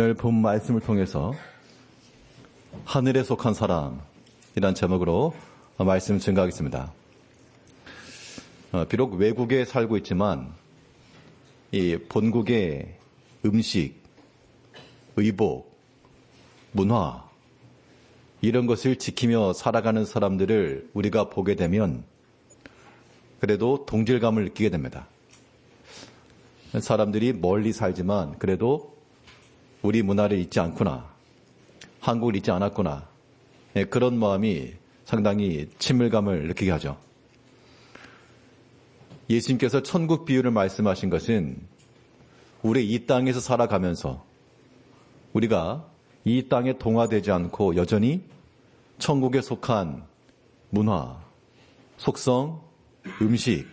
오늘 본 말씀을 통해서 하늘에 속한 사람이란 제목으로 말씀을 증거하겠습니다. 비록 외국에 살고 있지만 이 본국의 음식, 의복, 문화 이런 것을 지키며 살아가는 사람들을 우리가 보게 되면 그래도 동질감을 느끼게 됩니다. 사람들이 멀리 살지만 그래도 우리 문화를 잊지 않구나, 한국을 잊지 않았구나, 그런 마음이 상당히 친밀감을 느끼게 하죠. 예수님께서 천국 비유를 말씀하신 것은 우리 이 땅에서 살아가면서 우리가 이 땅에 동화되지 않고 여전히 천국에 속한 문화, 속성, 음식,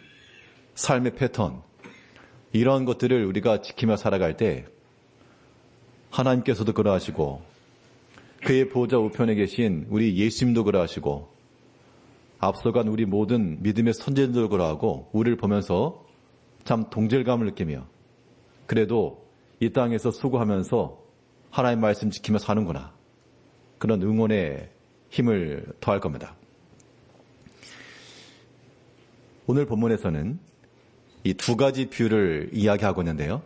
삶의 패턴 이런 것들을 우리가 지키며 살아갈 때 하나님께서도 그러하시고 그의 보호자 우편에 계신 우리 예수님도 그러하시고 앞서간 우리 모든 믿음의 선진들도 그러하고 우리를 보면서 참 동질감을 느끼며 그래도 이 땅에서 수고하면서 하나님 말씀 지키며 사는구나, 그런 응원의 힘을 더할 겁니다. 오늘 본문에서는 이 두 가지 비유를 이야기하고 있는데요.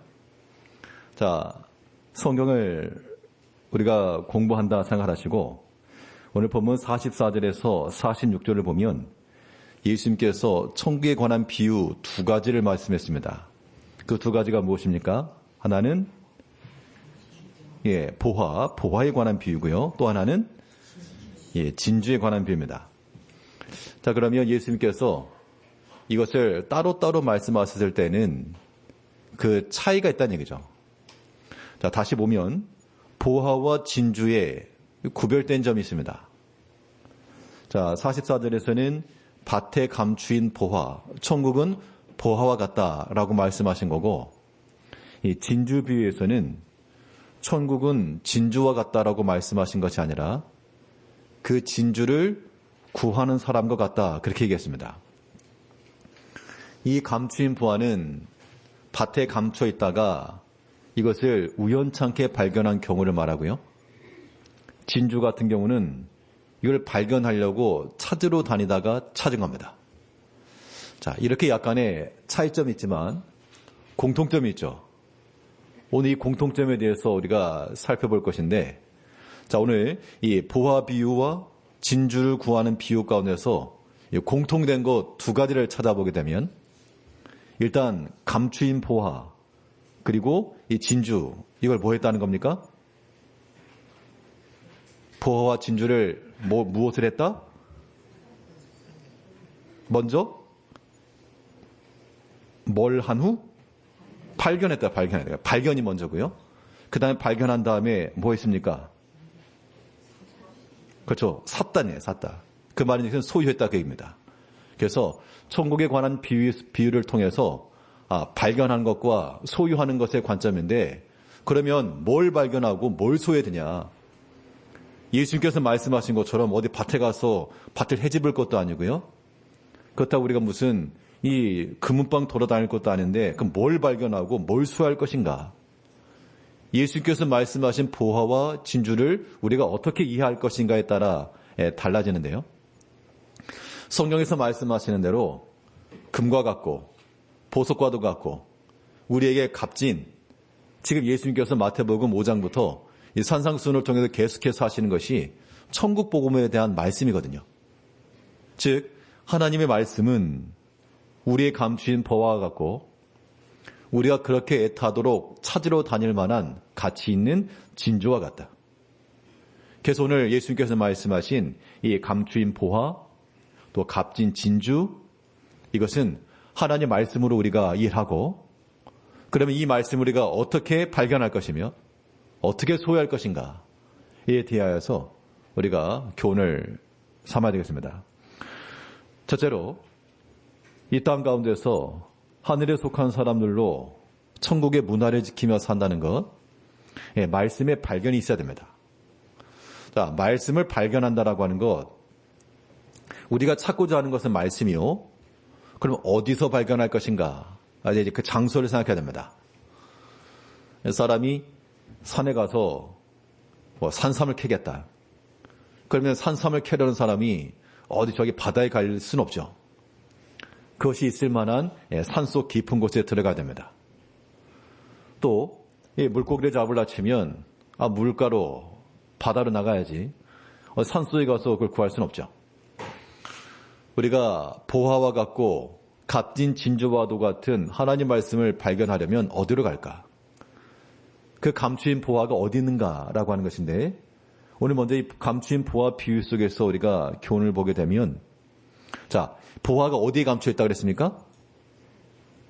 자, 성경을 우리가 공부한다 생각하시고 오늘 본문 44절에서 46절을 보면 예수님께서 천국에 관한 비유 두 가지를 말씀했습니다. 그 두 가지가 무엇입니까? 하나는 보화에 관한 비유고요. 또 하나는 진주에 관한 비유입니다. 자, 그러면 예수님께서 이것을 따로따로 말씀하셨을 때는 그 차이가 있다는 얘기죠. 자, 다시 보면 보화와 진주에 구별된 점이 있습니다. 자, 44절에서는 밭에 감추인 보화, 천국은 보화와 같다라고 말씀하신 거고, 이 진주 비유에서는 천국은 진주와 같다라고 말씀하신 것이 아니라 그 진주를 구하는 사람과 같다, 그렇게 얘기했습니다. 이 감추인 보화는 밭에 감춰 있다가 이것을 우연찮게 발견한 경우를 말하고요. 진주 같은 경우는 이걸 발견하려고 찾으러 다니다가 찾은 겁니다. 자, 이렇게 약간의 차이점이 있지만 공통점이 있죠. 오늘 이 공통점에 대해서 우리가 살펴볼 것인데, 자, 오늘 이 보화 비유와 진주를 구하는 비유 가운데서 공통된 것 두 가지를 찾아보게 되면, 일단 감추인 보화 그리고 이 진주, 이걸 뭐 했다는 겁니까? 보화와 진주를 무엇을 했다? 먼저 뭘 한 후? 발견했다. 발견이 먼저고요. 그 다음에 발견한 다음에 뭐 했습니까? 그렇죠. 샀다. 그 말은 소유했다 그 얘기입니다. 그래서 천국에 관한 비유를 통해서 발견한 것과 소유하는 것의 관점인데, 그러면 뭘 발견하고 뭘 소유해야 되냐? 예수님께서 말씀하신 것처럼 어디 밭에 가서 밭을 헤집을 것도 아니고요. 그렇다고 우리가 무슨 이 금은방 돌아다닐 것도 아닌데 그럼 뭘 발견하고 뭘 소유할 것인가? 예수님께서 말씀하신 보화와 진주를 우리가 어떻게 이해할 것인가에 따라 달라지는데요. 성경에서 말씀하시는 대로 금과 같고 보석과도 같고 우리에게 값진, 지금 예수님께서 마태복음 5장부터 이 산상수훈을 통해서 계속해서 하시는 것이 천국 복음에 대한 말씀이거든요. 즉 하나님의 말씀은 우리의 감추인 보화와 같고 우리가 그렇게 애타도록 찾으러 다닐 만한 가치 있는 진주와 같다. 그래서 오늘 예수님께서 말씀하신 이 감추인 보화, 또 값진 진주, 이것은 하나님의 말씀으로 우리가 이해하고, 그러면 이 말씀을 우리가 어떻게 발견할 것이며 어떻게 소유할 것인가에 대하여서 우리가 교훈을 삼아야 되겠습니다. 첫째로 이 땅 가운데서 하늘에 속한 사람들로 천국의 문화를 지키며 산다는 것, 말씀의 발견이 있어야 됩니다. 자, 말씀을 발견한다라고 하는 것, 우리가 찾고자 하는 것은 말씀이요. 그럼 어디서 발견할 것인가? 이제 그 장소를 생각해야 됩니다. 사람이 산에 가서 산삼을 캐겠다. 그러면 산삼을 캐려는 사람이 어디 저기 바다에 갈 수는 없죠. 그것이 있을 만한 산속 깊은 곳에 들어가야 됩니다. 또 물고기를 잡으려 치면 물가로 바다로 나가야지 산속에 가서 그걸 구할 수는 없죠. 우리가 보화와 같고 값진 진주와도 같은 하나님 말씀을 발견하려면 어디로 갈까? 그 감추인 보화가 어디 있는가라고 하는 것인데, 오늘 먼저 이 감추인 보화 비유 속에서 우리가 교훈을 보게 되면, 자, 보화가 어디에 감춰 있다고 그랬습니까?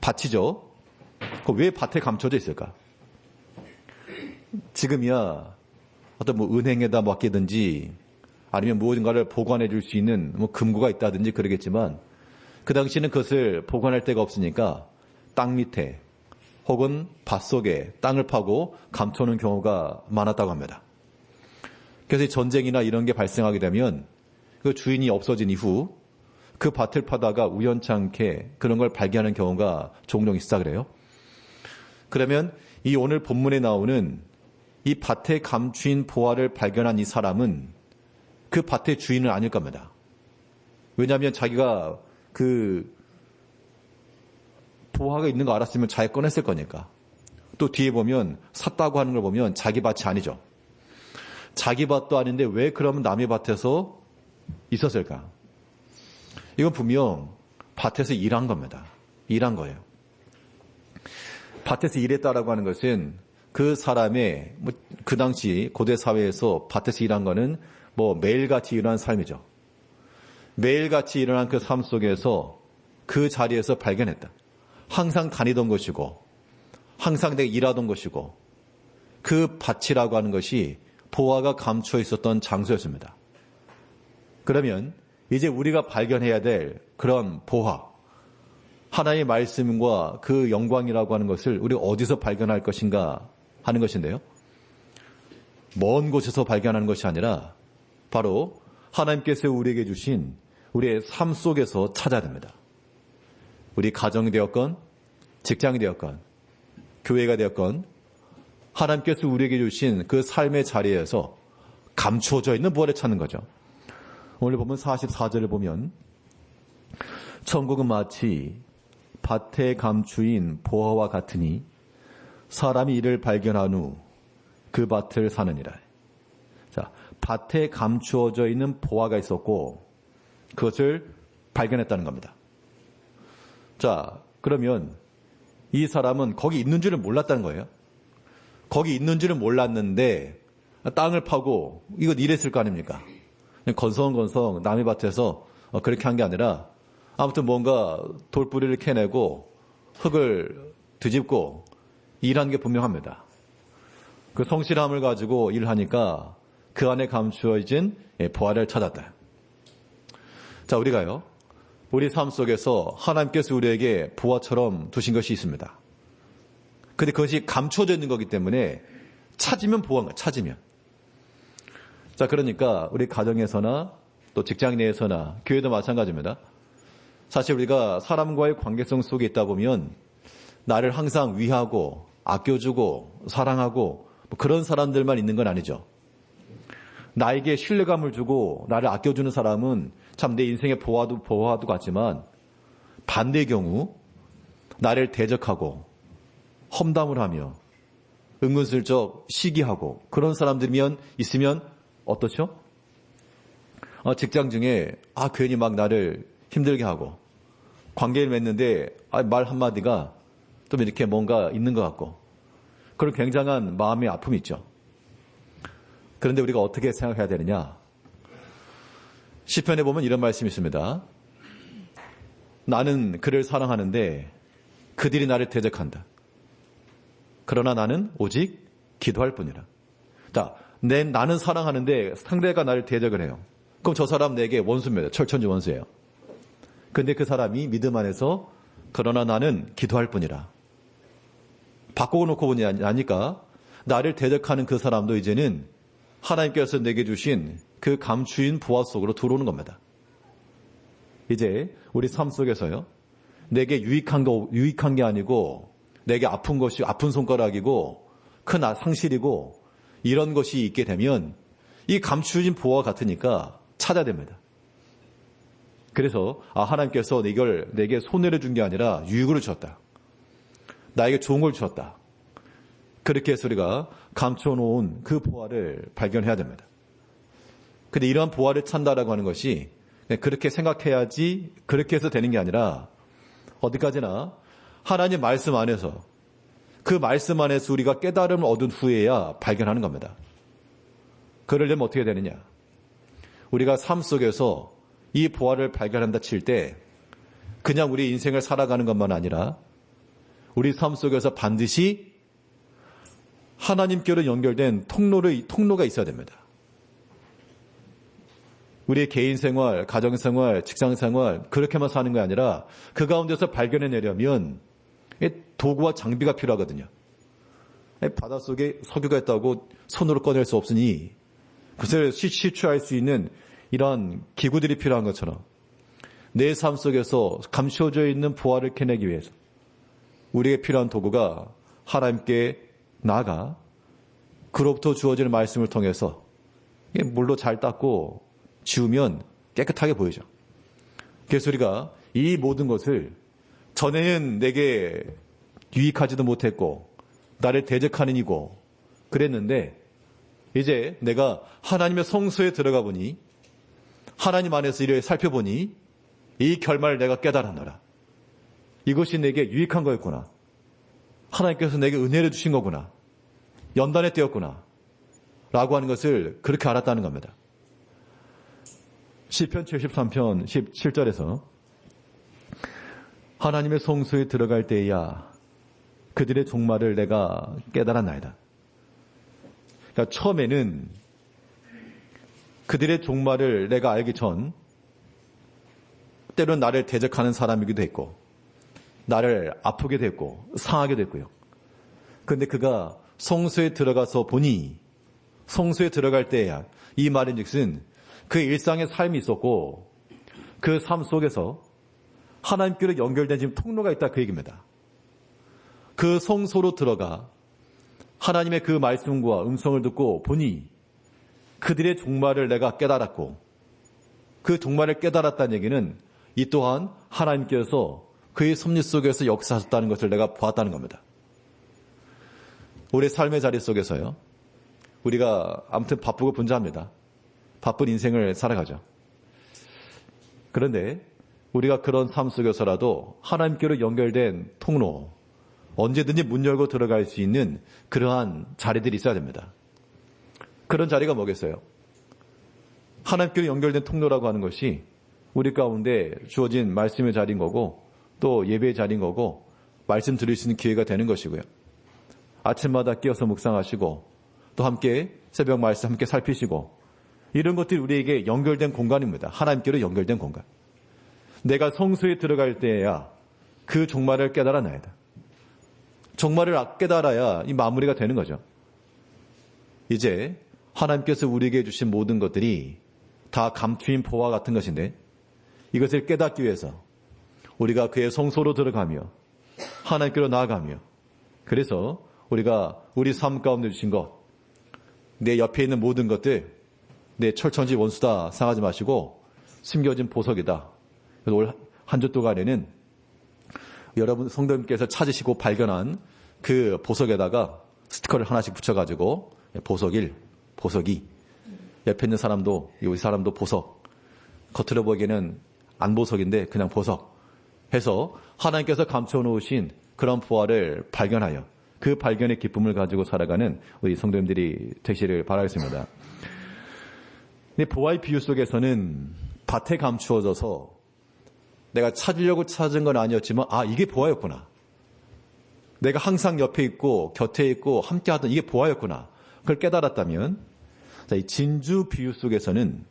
밭이죠. 왜 밭에 감춰져 있을까? 지금이야 어떤 은행에다 맡기든지 아니면 무언가를 보관해 줄 수 있는 금고가 있다든지 그러겠지만, 그 당시에는 그것을 보관할 데가 없으니까 땅 밑에 혹은 밭 속에 땅을 파고 감춰놓은 경우가 많았다고 합니다. 그래서 전쟁이나 이런 게 발생하게 되면 그 주인이 없어진 이후 그 밭을 파다가 우연찮게 그런 걸 발견하는 경우가 종종 있다 그래요. 그러면 이 오늘 본문에 나오는 이 밭에 감추인 보화를 발견한 이 사람은 그 밭의 주인은 아닐 겁니다. 왜냐하면 자기가 그 보화가 있는 거 알았으면 자기가 꺼냈을 거니까. 또 뒤에 보면 샀다고 하는 걸 보면 자기 밭이 아니죠. 자기 밭도 아닌데 왜 그러면 남의 밭에서 있었을까? 이건 분명 밭에서 일한 겁니다. 일한 거예요. 밭에서 일했다라고 하는 것은 그 사람의 그 당시 고대 사회에서 밭에서 일한 거는 매일같이 일어난 삶이죠. 매일같이 일어난 그 삶 속에서 그 자리에서 발견했다. 항상 다니던 것이고 항상 내가 일하던 것이고 그 밭이라고 하는 것이 보화가 감춰 있었던 장소였습니다. 그러면 이제 우리가 발견해야 될 그런 보화, 하나님의 말씀과 그 영광이라고 하는 것을 우리가 어디서 발견할 것인가 하는 것인데요. 먼 곳에서 발견하는 것이 아니라 바로 하나님께서 우리에게 주신 우리의 삶 속에서 찾아야 됩니다. 우리 가정이 되었건 직장이 되었건 교회가 되었건 하나님께서 우리에게 주신 그 삶의 자리에서 감추어져 있는 보화를 찾는 거죠. 오늘 보면 44절을 보면 천국은 마치 밭에 감추인 보화와 같으니 사람이 이를 발견한 후 그 밭을 사느니라. 자, 밭에 감추어져 있는 보화가 있었고 그것을 발견했다는 겁니다. 자, 그러면 이 사람은 거기 있는 줄은 몰랐다는 거예요. 거기 있는 줄은 몰랐는데 땅을 파고 이건 이랬을 거 아닙니까? 건성건성 남의 밭에서 그렇게 한 게 아니라 아무튼 뭔가 돌뿌리를 캐내고 흙을 뒤집고 일한 게 분명합니다. 그 성실함을 가지고 일하니까 그 안에 감추어진 보화를 찾았다. 자, 우리가요, 우리 삶 속에서 하나님께서 우리에게 보화처럼 두신 것이 있습니다. 근데 그것이 감춰져 있는 거기 때문에 찾으면 보화인 거예요. 찾으면. 자, 그러니까 우리 가정에서나 또 직장 내에서나 교회도 마찬가지입니다. 사실 우리가 사람과의 관계성 속에 있다 보면 나를 항상 위하고 아껴주고 사랑하고 그런 사람들만 있는 건 아니죠. 나에게 신뢰감을 주고 나를 아껴주는 사람은 참 내 인생의 보화도 같지만 반대의 경우 나를 대적하고 험담을 하며 은근슬쩍 시기하고 그런 사람들이면 있으면 어떻죠? 직장 중에 괜히 막 나를 힘들게 하고 관계를 맺는데 말 한마디가 좀 이렇게 뭔가 있는 것 같고 그런 굉장한 마음의 아픔이 있죠. 그런데 우리가 어떻게 생각해야 되느냐? 시편에 보면 이런 말씀이 있습니다. 나는 그를 사랑하는데 그들이 나를 대적한다. 그러나 나는 오직 기도할 뿐이라. 자, 나는 사랑하는데 상대가 나를 대적을 해요. 그럼 저 사람 내게 원수입니다. 철천지 원수예요. 근데 그 사람이 믿음 안에서 그러나 나는 기도할 뿐이라. 바꿔놓고 보니까 나를 대적하는 그 사람도 이제는 하나님께서 내게 주신 그 감추인 보화 속으로 들어오는 겁니다. 이제 우리 삶 속에서요, 내게 유익한 게 아니고 내게 아픈 것이 아픈 손가락이고 큰 상실이고 이런 것이 있게 되면 이 감추어진 보화와 같으니까 찾아야 됩니다. 그래서 하나님께서 이걸 내게 손해를 준 게 아니라 유익으로 주었다. 나에게 좋은 걸 주었다. 그렇게 해서 우리가 감춰놓은 그 보화를 발견해야 됩니다. 근데 이러한 보화를 찾는다라고 하는 것이 그렇게 생각해야지 그렇게 해서 되는 게 아니라 어디까지나 하나님 말씀 안에서 그 말씀 안에서 우리가 깨달음을 얻은 후에야 발견하는 겁니다. 그러려면 어떻게 되느냐? 우리가 삶 속에서 이 보화를 발견한다 칠 때 그냥 우리 인생을 살아가는 것만 아니라 우리 삶 속에서 반드시 하나님께로 연결된 통로가 있어야 됩니다. 우리의 개인 생활, 가정 생활, 직장 생활 그렇게만 사는 게 아니라 그 가운데서 발견해내려면 도구와 장비가 필요하거든요. 바닷속에 석유가 있다고 손으로 꺼낼 수 없으니 그것을 시추할 수 있는 이런 기구들이 필요한 것처럼 내 삶 속에서 감춰져 있는 보화를 캐내기 위해서 우리에게 필요한 도구가 하나님께 나아가 그로부터 주어지는 말씀을 통해서 물로 잘 닦고 지우면 깨끗하게 보이죠. 그래서 우리가 이 모든 것을 전에는 내게 유익하지도 못했고 나를 대적하는 이고 그랬는데 이제 내가 하나님의 성소에 들어가 보니 하나님 안에서 이를 살펴보니 이 결말을 내가 깨달았노라. 이것이 내게 유익한 거였구나. 하나님께서 내게 은혜를 주신 거구나. 연단의 때였구나. 라고 하는 것을 그렇게 알았다는 겁니다. 시편 73편 17절에서 하나님의 성소에 들어갈 때야 그들의 종말을 내가 깨달았나이다. 그러니까 처음에는 그들의 종말을 내가 알기 전 때로는 나를 대적하는 사람이기도 했고 나를 아프게 됐고 상하게 됐고요. 그런데 그가 성소에 들어가서 보니 성소에 들어갈 때야 이 말인즉슨 그 일상의 삶이 있었고 그 삶 속에서 하나님께로 연결된 지금 통로가 있다 그 얘기입니다. 그 성소로 들어가 하나님의 그 말씀과 음성을 듣고 보니 그들의 종말을 내가 깨달았고 그 종말을 깨달았다는 얘기는 이 또한 하나님께서 그의 섭리 속에서 역사하셨다는 것을 내가 보았다는 겁니다. 우리 삶의 자리 속에서요. 우리가 아무튼 바쁘고 분주합니다. 바쁜 인생을 살아가죠. 그런데 우리가 그런 삶 속에서라도 하나님께로 연결된 통로, 언제든지 문 열고 들어갈 수 있는 그러한 자리들이 있어야 됩니다. 그런 자리가 뭐겠어요? 하나님께로 연결된 통로라고 하는 것이 우리 가운데 주어진 말씀의 자리인 거고 또 예배의 자리인 거고 말씀 들을 수 있는 기회가 되는 것이고요. 아침마다 깨어서 묵상하시고 또 함께 새벽 말씀 함께 살피시고 이런 것들이 우리에게 연결된 공간입니다. 하나님께로 연결된 공간. 내가 성소에 들어갈 때에야 그 종말을 깨달아나야다. 종말을 깨달아야 이 마무리가 되는 거죠. 이제 하나님께서 우리에게 주신 모든 것들이 다 감추인 보화 같은 것인데 이것을 깨닫기 위해서 우리가 그의 성소로 들어가며 하나님께로 나아가며 그래서 우리가 우리 삶 가운데 주신 것, 내 옆에 있는 모든 것들 내 철천지 원수다 생각하지 마시고 숨겨진 보석이다. 올 한 주 동안에는 여러분 성도님께서 찾으시고 발견한 그 보석에다가 스티커를 하나씩 붙여가지고 보석 1, 보석 2 옆에 있는 사람도 우리 사람도 보석 겉으로 보기에는 안 보석인데 그냥 보석 해서 하나님께서 감춰놓으신 그런 보화를 발견하여 그 발견의 기쁨을 가지고 살아가는 우리 성도님들이 되시를 바라겠습니다. 근데 보화의 비유 속에서는 밭에 감추어져서 내가 찾으려고 찾은 건 아니었지만 이게 보화였구나. 내가 항상 옆에 있고 곁에 있고 함께하던 이게 보화였구나. 그걸 깨달았다면 이 진주 비유 속에서는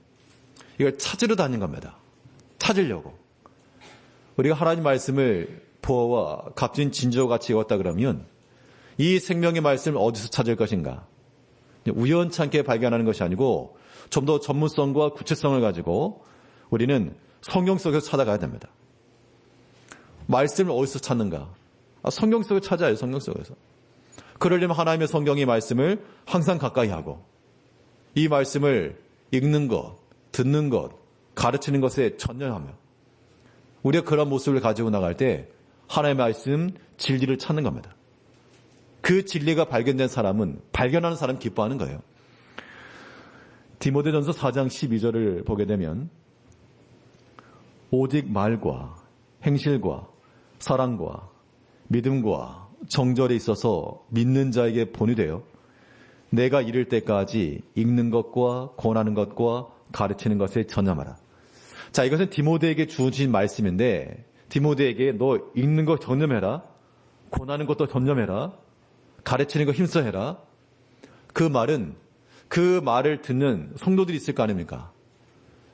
이걸 찾으러 다닌 겁니다. 찾으려고. 우리가 하나님 말씀을 보화와 값진 진주와 같이 읽었다 그러면 이 생명의 말씀을 어디서 찾을 것인가? 우연찮게 발견하는 것이 아니고 좀 더 전문성과 구체성을 가지고 우리는 성경 속에서 찾아가야 됩니다. 말씀을 어디서 찾는가? 성경 속에서 찾아요. 성경 속에서. 그러려면 하나님의 성경의 말씀을 항상 가까이 하고 이 말씀을 읽는 것, 듣는 것, 가르치는 것에 전념하며 우리가 그런 모습을 가지고 나갈 때 하나님의 말씀, 진리를 찾는 겁니다. 그 진리가 발견된 사람은 발견하는 사람 기뻐하는 거예요. 디모데전서 4장 12절을 보게 되면 오직 말과 행실과 사랑과 믿음과 정절에 있어서 믿는 자에게 본이 되어 내가 이를 때까지 읽는 것과 권하는 것과 가르치는 것에 전념하라. 자, 이것은 디모데에게 주어진 말씀인데 디모데에게 너 읽는 거 전념해라. 권하는 것도 전념해라. 가르치는 거 힘써해라. 그 말은 그 말을 듣는 성도들이 있을 거 아닙니까?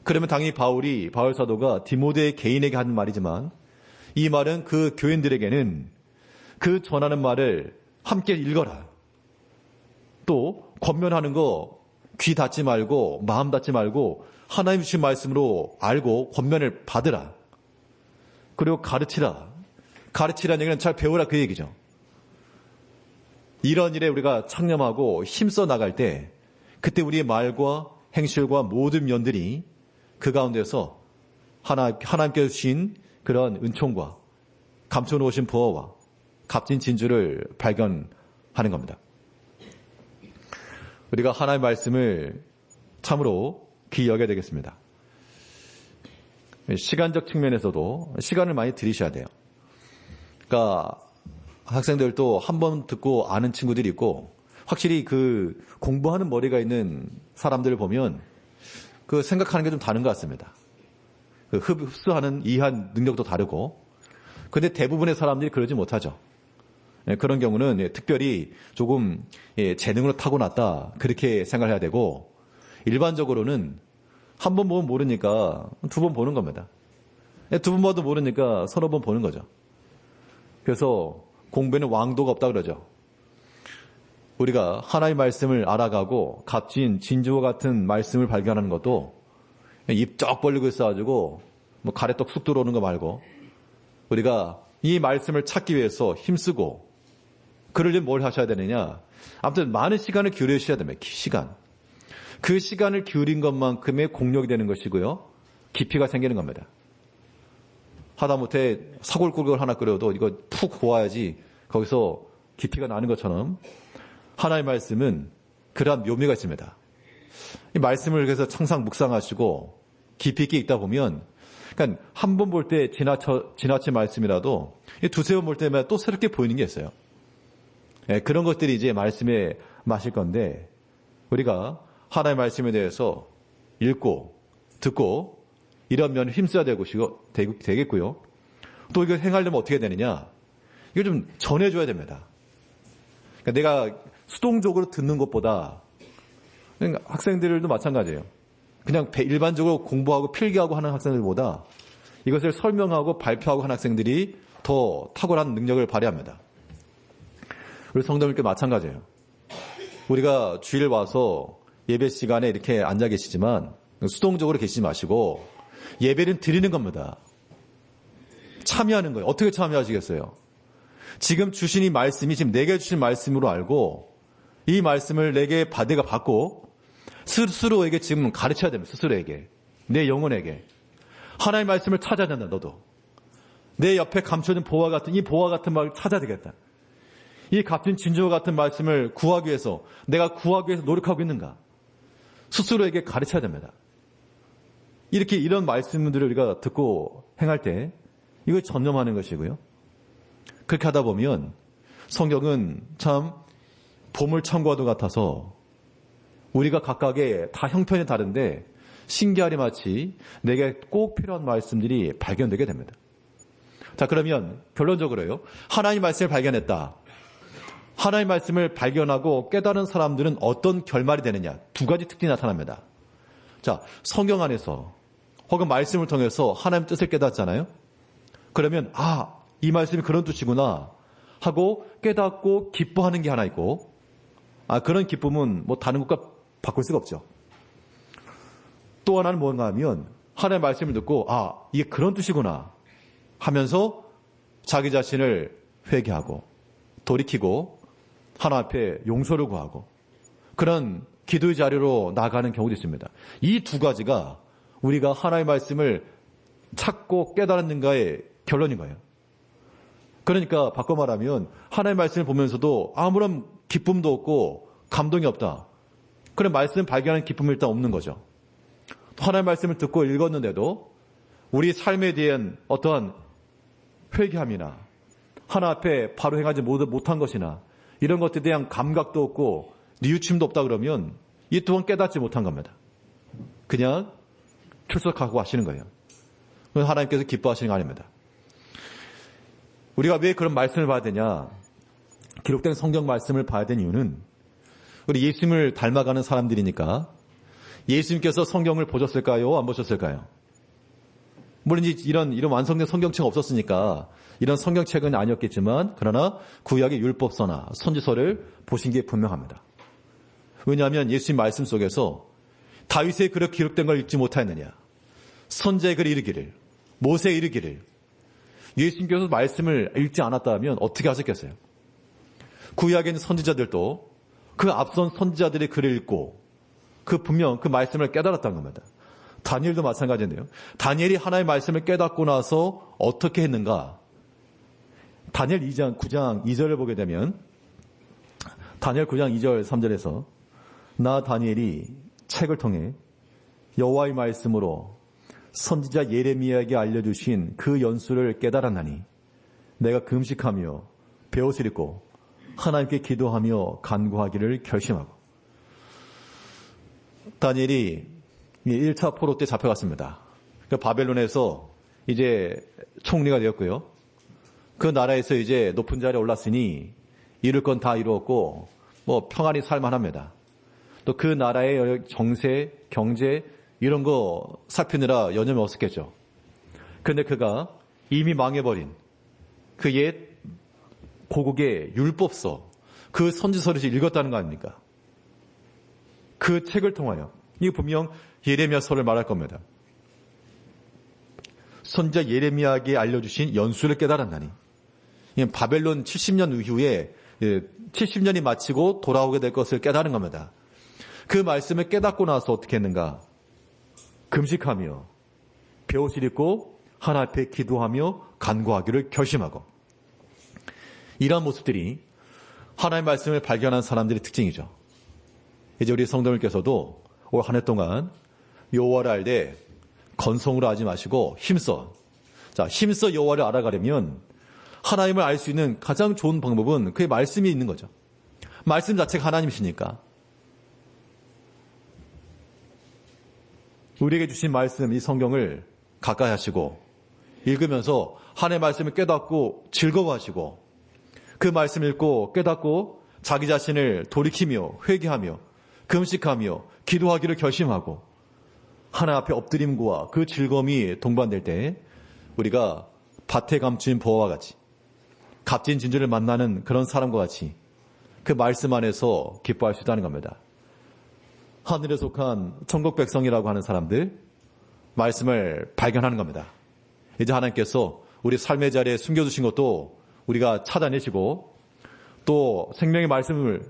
그러면 당연히 바울 사도가 디모데 개인에게 하는 말이지만 이 말은 그 교인들에게는 그 전하는 말을 함께 읽어라. 또 권면하는 거 귀 닫지 말고 마음 닫지 말고 하나님 주신 말씀으로 알고 권면을 받으라. 그리고 가르치라. 가르치라는 얘기는 잘 배우라 그 얘기죠. 이런 일에 우리가 창념하고 힘써 나갈 때 그때 우리의 말과 행실과 모든 면들이 그 가운데서 하나님께서 주신 그런 은총과 감춰놓으신 보호와 값진 진주를 발견하는 겁니다. 우리가 하나님의 말씀을 참으로 귀히 여겨야 되겠습니다. 시간적 측면에서도 시간을 많이 들이셔야 돼요. 그러니까 학생들도 한 번 듣고 아는 친구들이 있고 확실히 그 공부하는 머리가 있는 사람들을 보면 그 생각하는 게 좀 다른 것 같습니다. 그 흡수하는 이해한 능력도 다르고 근데 대부분의 사람들이 그러지 못하죠. 그런 경우는 특별히 조금 재능으로 타고났다 그렇게 생각해야 되고 일반적으로는 한 번 보면 모르니까 두 번 보는 겁니다. 두 번 봐도 모르니까 서너 번 보는 거죠. 그래서 공부에는 왕도가 없다 그러죠. 우리가 하나님의 말씀을 알아가고 값진 진주와 같은 말씀을 발견하는 것도 입 쩍 벌리고 있어가지고 뭐 가래떡 쑥 들어오는 거 말고 우리가 이 말씀을 찾기 위해서 힘쓰고 그러려면 뭘 하셔야 되느냐. 아무튼 많은 시간을 기울이셔야 됩니다. 시간. 그 시간을 기울인 것만큼의 공력이 되는 것이고요. 깊이가 생기는 겁니다. 하다못해 사골국을 하나 끓여도 이거 푹 고아야지 거기서 깊이가 나는 것처럼 하나님의 말씀은 그러한 묘미가 있습니다. 이 말씀을 그래서 항상 묵상하시고 깊이 있게 읽다 보면 그러니까 한 번 볼 때 지나친 말씀이라도 두세 번 볼 때마다 또 새롭게 보이는 게 있어요. 그런 것들이 이제 말씀의 맛일 건데 우리가 하나님의 말씀에 대해서 읽고 듣고 이런 면을 힘써야 되겠고요. 또 이걸 행하려면 어떻게 되느냐. 이거 좀 전해줘야 됩니다. 그러니까 내가 수동적으로 듣는 것보다 그러니까 학생들도 마찬가지예요. 그냥 일반적으로 공부하고 필기하고 하는 학생들보다 이것을 설명하고 발표하고 하는 학생들이 더 탁월한 능력을 발휘합니다. 우리 성도님께 마찬가지예요. 우리가 주일 와서 예배 시간에 이렇게 앉아 계시지만 수동적으로 계시지 마시고 예배는 드리는 겁니다. 참여하는 거예요. 어떻게 참여하시겠어요? 지금 주신 이 말씀이 지금 내게 주신 말씀으로 알고 이 말씀을 내게 내가 받고 스스로에게 지금 가르쳐야 됩니다. 스스로에게. 내 영혼에게. 하나님의 말씀을 찾아야 된다. 너도. 내 옆에 감춰진 보화 같은 이 보화 같은 말을 찾아야 되겠다. 이 값진 진주와 같은 말씀을 구하기 위해서 내가 구하기 위해서 노력하고 있는가. 스스로에게 가르쳐야 됩니다. 이런 말씀들을 우리가 듣고 행할 때 이걸 전념하는 것이고요. 그렇게 하다 보면 성경은 참 보물창고와도 같아서 우리가 각각의 다 형편이 다른데 신기하리 마치 내게 꼭 필요한 말씀들이 발견되게 됩니다. 자, 그러면 결론적으로요. 하나님 말씀을 발견했다. 하나님 말씀을 발견하고 깨달은 사람들은 어떤 결말이 되느냐. 두 가지 특징이 나타납니다. 자, 성경 안에서 혹은 말씀을 통해서 하나님 뜻을 깨닫잖아요. 그러면 이 말씀이 그런 뜻이구나 하고 깨닫고 기뻐하는 게 하나 있고 그런 기쁨은 뭐 다른 것과 바꿀 수가 없죠. 또 하나는 뭔가 하면 하나님의 말씀을 듣고 이게 그런 뜻이구나 하면서 자기 자신을 회개하고 돌이키고 하나님 앞에 용서를 구하고 그런 기도의 자리로 나가는 경우도 있습니다. 이 두 가지가 우리가 하나님의 말씀을 찾고 깨달았는가의 결론인 거예요. 그러니까 바꿔 말하면 하나님의 말씀을 보면서도 아무런 기쁨도 없고 감동이 없다. 그런 말씀 발견하는 기쁨이 일단 없는 거죠. 하나님의 말씀을 듣고 읽었는데도 우리 삶에 대한 어떠한 회개함이나 하나님 앞에 바로 행하지 못한 것이나 이런 것들에 대한 감각도 없고 뉘우침도 없다 그러면 이 또한 깨닫지 못한 겁니다. 그냥 출석하고 하시는 거예요. 하나님께서 기뻐하시는 거 아닙니다. 우리가 왜 그런 말씀을 봐야 되냐? 기록된 성경 말씀을 봐야 되는 이유는 우리 예수님을 닮아가는 사람들이니까. 예수님께서 성경을 보셨을까요? 안 보셨을까요? 물론 이런 완성된 성경책 없었으니까 이런 성경책은 아니었겠지만 그러나 구약의 율법서나 선지서를 보신 게 분명합니다. 왜냐하면 예수님 말씀 속에서 다윗의 글에 기록된 걸 읽지 못하였느냐, 선지자의 글이 이르기를, 모세의 이르기를, 예수님께서 말씀을 읽지 않았다면 어떻게 하셨겠어요? 구약에 있는 선지자들도 그 앞선 선지자들의 글을 읽고 분명 그 말씀을 깨달았다는 겁니다. 다니엘도 마찬가지인데요. 다니엘이 하나님의 말씀을 깨닫고 나서 어떻게 했는가? 다니엘 9장 2절을 보게 되면 다니엘 9장 2절 3절에서 나 다니엘이 책을 통해 여호와의 말씀으로 선지자 예레미야에게 알려주신 그 연수를 깨달았나니 내가 금식하며 벼옷을 입고 하나님께 기도하며 간구하기를 결심하고. 다니엘이 1차 포로 때 잡혀갔습니다. 바벨론에서 이제 총리가 되었고요. 그 나라에서 이제 높은 자리에 올랐으니 이룰 건 다 이루었고 평안히 살만합니다. 또 그 나라의 정세, 경제 이런 거 살피느라 여념이 없었겠죠. 그런데 그가 이미 망해버린 그 옛 고국의 율법서, 그 선지서를 읽었다는 거 아닙니까? 그 책을 통하여, 이게 분명 예레미야서를 말할 겁니다. 선지자 예레미야에게 알려주신 연수를 깨달았나니, 바벨론 70년 이후에 70년이 마치고 돌아오게 될 것을 깨달은 겁니다. 그 말씀을 깨닫고 나서 어떻게 했는가? 금식하며 벼옷을 입고 하나님 앞에 기도하며 간구하기를 결심하고. 이러한 모습들이 하나님의 말씀을 발견한 사람들의 특징이죠. 이제 우리 성도님께서도 올 한 해 동안 여호와를 알되 건성으로 하지 마시고 힘써 여호와를 알아가려면 하나님을 알 수 있는 가장 좋은 방법은 그의 말씀이 있는 거죠. 말씀 자체가 하나님이시니까. 우리에게 주신 말씀, 이 성경을 가까이 하시고 읽으면서 하나님의 말씀을 깨닫고 즐거워하시고 그 말씀 읽고 깨닫고 자기 자신을 돌이키며 회개하며 금식하며 기도하기를 결심하고 하나님 앞에 엎드림과 그 즐거움이 동반될 때 우리가 밭에 감춘 보화와 같이 값진 진주를 만나는 그런 사람과 같이 그 말씀 안에서 기뻐할 수 있다는 겁니다. 하늘에 속한 천국 백성이라고 하는 사람들 말씀을 발견하는 겁니다. 이제 하나님께서 우리 삶의 자리에 숨겨주신 것도 우리가 찾아내시고 또 생명의 말씀을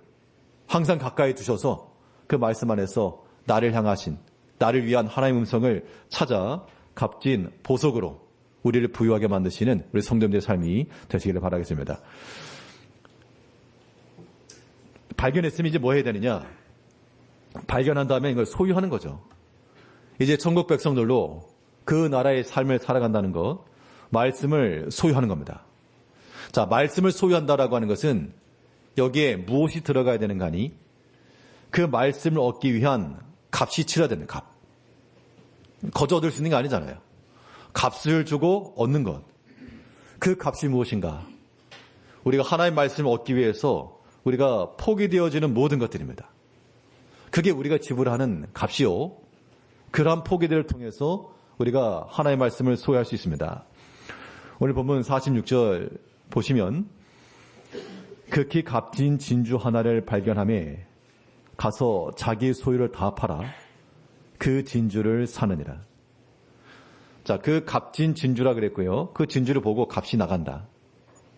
항상 가까이 두셔서 그 말씀 안에서 나를 향하신, 나를 위한 하나님의 음성을 찾아 값진 보석으로 우리를 부유하게 만드시는 우리 성도님들의 삶이 되시기를 바라겠습니다. 발견했으면 이제 뭐 해야 되느냐? 발견한 다음에 이걸 소유하는 거죠. 이제 천국 백성들로 그 나라의 삶을 살아간다는 것, 말씀을 소유하는 겁니다. 자, 말씀을 소유한다라고 하는 것은 여기에 무엇이 들어가야 되는가니? 그 말씀을 얻기 위한 값이 치러야 되는 값. 거저 얻을 수 있는 게 아니잖아요. 값을 주고 얻는 것. 그 값이 무엇인가? 우리가 하나님의 말씀을 얻기 위해서 우리가 포기되어지는 모든 것들입니다. 그게 우리가 지불하는 값이요. 그러한 포기들을 통해서 우리가 하나님의 말씀을 소유할 수 있습니다. 오늘 본문 46절 보시면 극히 값진 진주 하나를 발견하며 가서 자기 소유를 다 팔아 그 진주를 사느니라. 자, 그 값진 진주라 그랬고요. 그 진주를 보고 값이 나간다.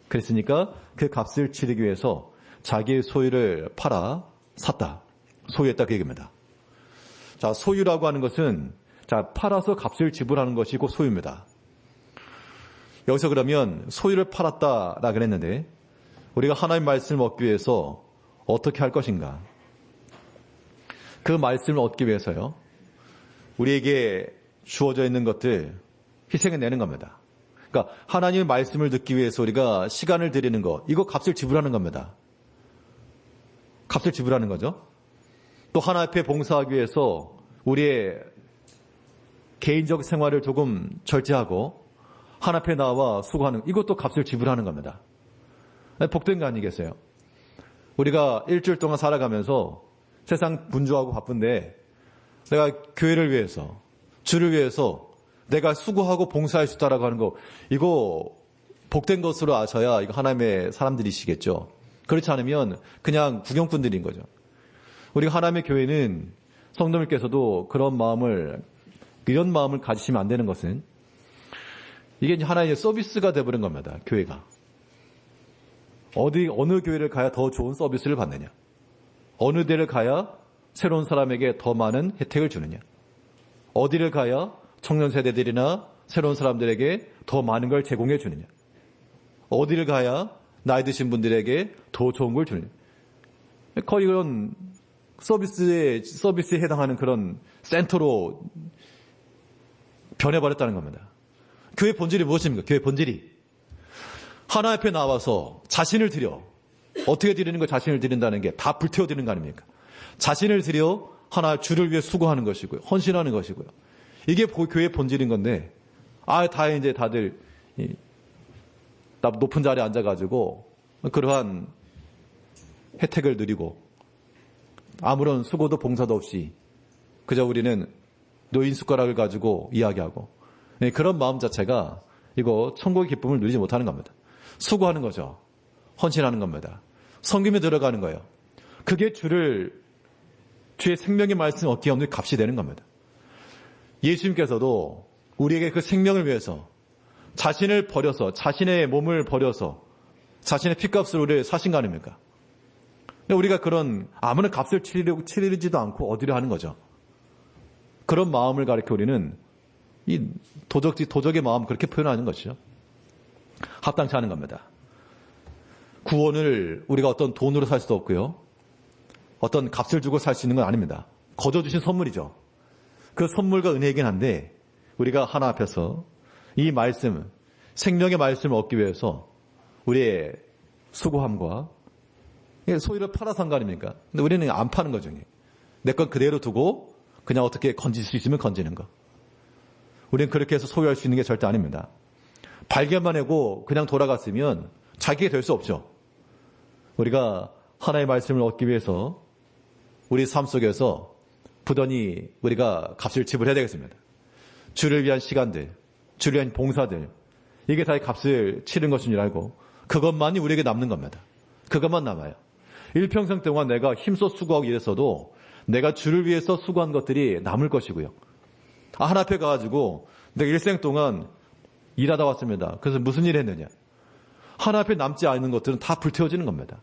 그랬으니까 그 값을 치르기 위해서 자기의 소유를 팔아 샀다. 소유했다 그 얘기입니다. 자, 소유라고 하는 것은 자, 팔아서 값을 지불하는 것이고 소유입니다. 여기서 그러면 소유를 팔았다라 그랬는데 우리가 하나님의 말씀을 얻기 위해서 어떻게 할 것인가? 그 말씀을 얻기 위해서요. 우리에게 주어져 있는 것들 희생해 내는 겁니다. 그러니까 하나님의 말씀을 듣기 위해서 우리가 시간을 들이는 것, 이거 값을 지불하는 겁니다. 값을 지불하는 거죠. 또 하나님 앞에 봉사하기 위해서 우리의 개인적 생활을 조금 절제하고 하나님 앞에 나와 수고하는, 이것도 값을 지불하는 겁니다. 복된 거 아니겠어요? 우리가 일주일 동안 살아가면서 세상 분주하고 바쁜데 내가 교회를 위해서, 주를 위해서 내가 수고하고 봉사할 수 있다라고 하는 거, 이거 복된 것으로 아셔야 이거 하나님의 사람들이시겠죠. 그렇지 않으면 그냥 구경꾼들인 거죠. 우리가 하나님의 교회는 성도님께서도 이런 마음을 가지시면 안 되는 것은 이게 이제 하나의 서비스가 되어버린 겁니다. 교회가. 어느 교회를 가야 더 좋은 서비스를 받느냐. 어느 데를 가야 새로운 사람에게 더 많은 혜택을 주느냐. 어디를 가야 청년 세대들이나 새로운 사람들에게 더 많은 걸 제공해 주느냐. 어디를 가야 나이 드신 분들에게 더 좋은 걸 주느냐. 거의 그런 서비스에 해당하는 그런 센터로 변해버렸다는 겁니다. 교회 본질이 무엇입니까? 교회 본질이 하나님 앞에 나와서 자신을 드려. 어떻게 드리는 거? 자신을 드린다는 게 다 불태워 드리는 거 아닙니까? 자신을 드려 하나 주를 위해 수고하는 것이고요. 헌신하는 것이고요. 이게 교회의 본질인 건데 다들 높은 자리에 앉아가지고 그러한 혜택을 누리고 아무런 수고도 봉사도 없이 그저 우리는 노인 숟가락을 가지고 이야기하고 그런 마음 자체가 이거 천국의 기쁨을 누리지 못하는 겁니다. 수고하는 거죠. 헌신하는 겁니다. 섬김에 들어가는 거예요. 그게 주의 생명의 말씀 얻기 없는 값이 되는 겁니다. 예수님께서도 우리에게 그 생명을 위해서 자신을 버려서 자신의 몸을 버려서 자신의 피값으로 우리를 사신 거 아닙니까? 우리가 그런 아무런 값을 치르지도 않고 얻으려 하는 거죠. 그런 마음을 가리켜 우리는 이 도적의 마음 그렇게 표현하는 것이죠. 합당치 않은 겁니다. 구원을 우리가 어떤 돈으로 살 수도 없고요. 어떤 값을 주고 살 수 있는 건 아닙니다. 거저 주신 선물이죠. 그 선물과 은혜이긴 한데 우리가 하나 앞에서 이 말씀, 생명의 말씀을 얻기 위해서 우리의 수고함과 소유를 팔아서 한 거 아닙니까? 근데 우리는 안 파는 거죠. 내 건 그대로 두고 그냥 어떻게 건질 수 있으면 건지는 거. 우리는 그렇게 해서 소유할 수 있는 게 절대 아닙니다. 발견만 하고 그냥 돌아갔으면 자기가 될 수 없죠. 우리가 하나의 말씀을 얻기 위해서 우리 삶 속에서 부단히 우리가 값을 지불해야 되겠습니다. 주를 위한 시간들, 주를 위한 봉사들, 이게 다 값을 치른 것인 줄 알고 그것만이 우리에게 남는 겁니다. 그것만 남아요. 일평생 동안 내가 힘써 수고하고 이랬어도 내가 주를 위해서 수고한 것들이 남을 것이고요. 하나 앞에 가가지고 내가 일생 동안 일하다 왔습니다. 그래서 무슨 일 했느냐. 하나 앞에 남지 않는 것들은 다 불태워지는 겁니다.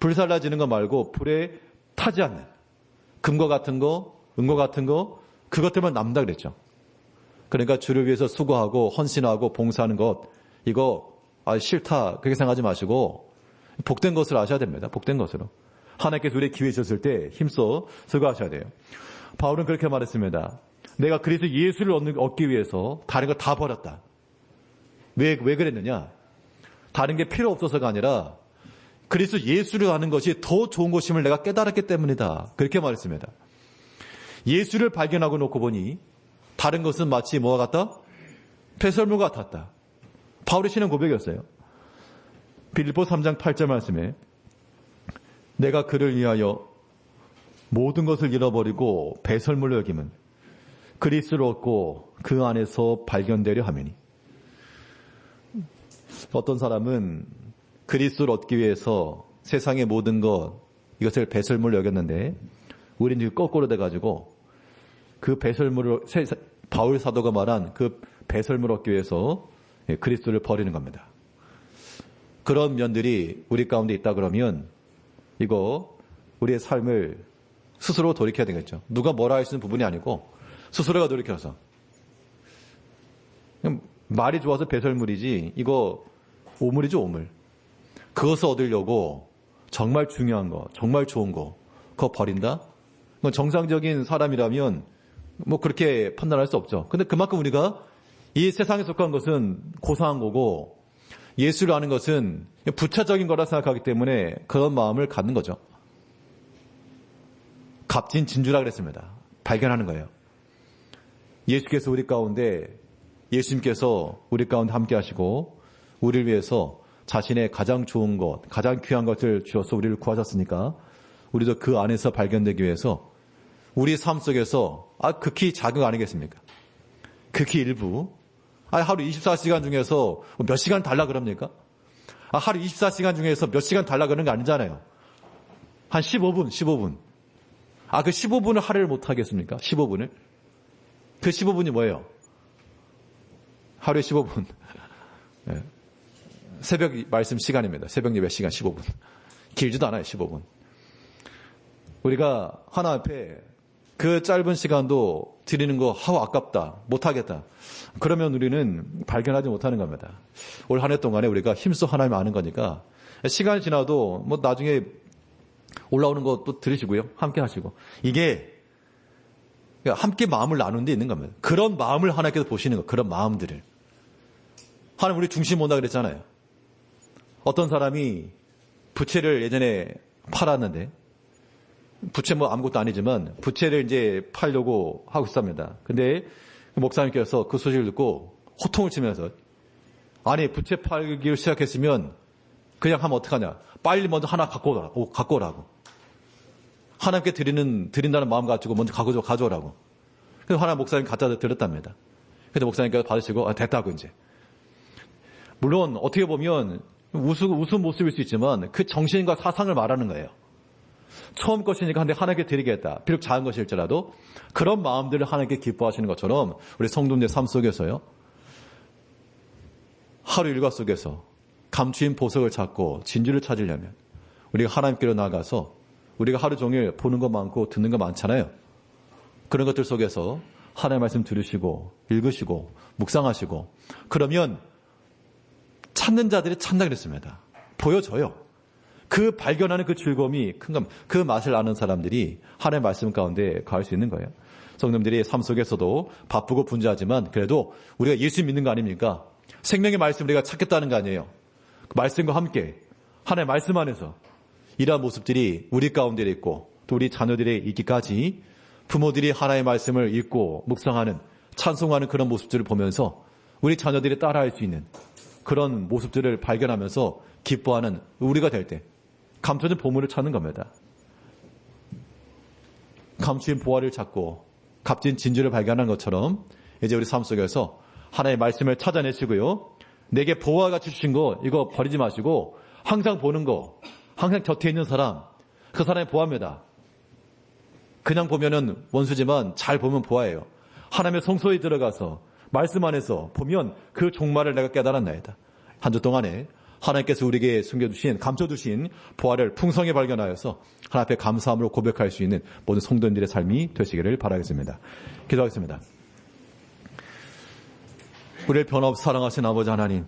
불살라지는 거 말고 불에 타지 않는 금과 같은 거, 은과 같은 거, 그것들만 남다 그랬죠. 그러니까 주를 위해서 수고하고 헌신하고 봉사하는 것, 이거 싫다 그렇게 생각하지 마시고 복된 것을 아셔야 됩니다. 복된 것으로. 하나님께서 우리의 기회 주셨을 때 힘써 수고하셔야 돼요. 바울은 그렇게 말했습니다. 내가 그리스도 예수를 얻기 위해서 다른 거 다 버렸다. 왜 그랬느냐? 다른 게 필요 없어서가 아니라 그리스도 예수를 아는 것이 더 좋은 것임을 내가 깨달았기 때문이다. 그렇게 말했습니다. 예수를 발견하고 놓고 보니 다른 것은 마치 뭐와 같다? 배설물 같았다. 바울의 신앙 고백이었어요. 빌립보 3장 8절 말씀에 내가 그를 위하여 모든 것을 잃어버리고 배설물로 여김은 그리스도를 얻고 그 안에서 발견되려 하매니. 어떤 사람은 그리스도를 얻기 위해서 세상의 모든 것 이것을 배설물로 여겼는데 우리는 거꾸로 돼가지고 그 배설물을 바울 사도가 말한 그 배설물을 얻기 위해서 그리스도를 버리는 겁니다. 그런 면들이 우리 가운데 있다 그러면 이거 우리의 삶을 스스로 돌이켜야 되겠죠. 누가 뭐라 할 수 있는 부분이 아니고 스스로가 돌이켜서. 그냥 말이 좋아서 배설물이지 이거 오물이죠, 오물. 그것을 얻으려고 정말 중요한 거, 정말 좋은 거 그거 버린다? 정상적인 사람이라면 뭐 그렇게 판단할 수 없죠. 근데 그만큼 우리가 이 세상에 속한 것은 고상한 거고 예수를 아는 것은 부차적인 거라 생각하기 때문에 그런 마음을 갖는 거죠. 값진 진주라 그랬습니다. 발견하는 거예요. 예수께서 우리 가운데, 예수님께서 우리 가운데 함께 하시고 우리를 위해서 자신의 가장 좋은 것, 가장 귀한 것을 주셔서 우리를 구하셨으니까 우리도 그 안에서 발견되기 위해서 우리 삶 속에서 극히 작은 거 아니겠습니까? 극히 일부. 하루 24시간 중에서 몇 시간 달라 그럽니까? 하루 24시간 중에서 몇 시간 달라 그러는 거 아니잖아요. 한 15분. 그 15분을 할애를 못 하겠습니까? 15분을? 그 15분이 뭐예요? 하루에 15분. 네. 새벽 말씀 시간입니다. 새벽 예배 시간 15분. 길지도 않아요, 15분. 우리가 하나 앞에 그 짧은 시간도 드리는 거 아깝다, 못하겠다. 그러면 우리는 발견하지 못하는 겁니다. 올 한 해 동안에 우리가 힘써 하나님 아는 거니까 시간이 지나도 뭐 나중에 올라오는 거 또 들으시고요. 함께 하시고. 이게 함께 마음을 나누는 데 있는 겁니다. 그런 마음을 하나님께서 보시는 거, 그런 마음들을. 하나님 우리 중심 본다 그랬잖아요. 어떤 사람이 부채를 예전에 팔았는데 부채 뭐 아무것도 아니지만 부채를 이제 팔려고 하고 있습니다. 근데 목사님께서 그 소식을 듣고 호통을 치면서 아니 부채 팔기를 시작했으면 그냥 하면 어떡하냐. 빨리 먼저 하나 갖고 오라고. 하나님께 드린다는 마음 가지고 먼저 가져오라고. 그래서 하나님 목사님 갖다 드렸답니다. 그래서 목사님께서 받으시고 됐다고 이제. 물론 어떻게 보면 우스운 모습일 수 있지만 그 정신과 사상을 말하는 거예요. 처음 것이니까 하나님께 드리겠다. 비록 작은 것일지라도 그런 마음들을 하나님께 기뻐하시는 것처럼 우리 성도님의 삶 속에서요. 하루 일과 속에서 감추인 보석을 찾고 진주를 찾으려면 우리가 하나님께로 나가서 우리가 하루 종일 보는 것 많고 듣는 것 많잖아요. 그런 것들 속에서 하나님의 말씀 들으시고 읽으시고 묵상하시고 그러면 찾는 자들이 찾는다 그랬습니다. 보여져요. 그 발견하는 그 즐거움이 큰 겁니다. 그 맛을 아는 사람들이 하나님의 말씀 가운데 가할 수 있는 거예요. 성도님들이 삶 속에서도 바쁘고 분주하지만 그래도 우리가 예수 믿는 거 아닙니까? 생명의 말씀 우리가 찾겠다는 거 아니에요. 그 말씀과 함께 하나님의 말씀 안에서 이러한 모습들이 우리 가운데 있고 또 우리 자녀들의 있기까지 부모들이 하나님의 말씀을 읽고 묵상하는 찬송하는 그런 모습들을 보면서 우리 자녀들이 따라할 수 있는 그런 모습들을 발견하면서 기뻐하는 우리가 될 때 감춰진 보물을 찾는 겁니다. 감추인 보화를 찾고 값진 진주를 발견한 것처럼 이제 우리 삶 속에서 하나님의 말씀을 찾아내시고요. 내게 보화같이 주신 거 이거 버리지 마시고 항상 보는 거, 항상 곁에 있는 사람, 그 사람이 보화입니다. 그냥 보면은 원수지만 잘 보면 보화예요. 하나님의 성소에 들어가서 말씀 안에서 보면 그 종말을 내가 깨달았나이다. 한 주 동안에 하나님께서 우리에게 숨겨주신, 감춰주신 보화를 풍성히 발견하여서 하나님 앞에 감사함으로 고백할 수 있는 모든 성도님들의 삶이 되시기를 바라겠습니다. 기도하겠습니다. 우리를 변함없이 사랑하신 아버지 하나님,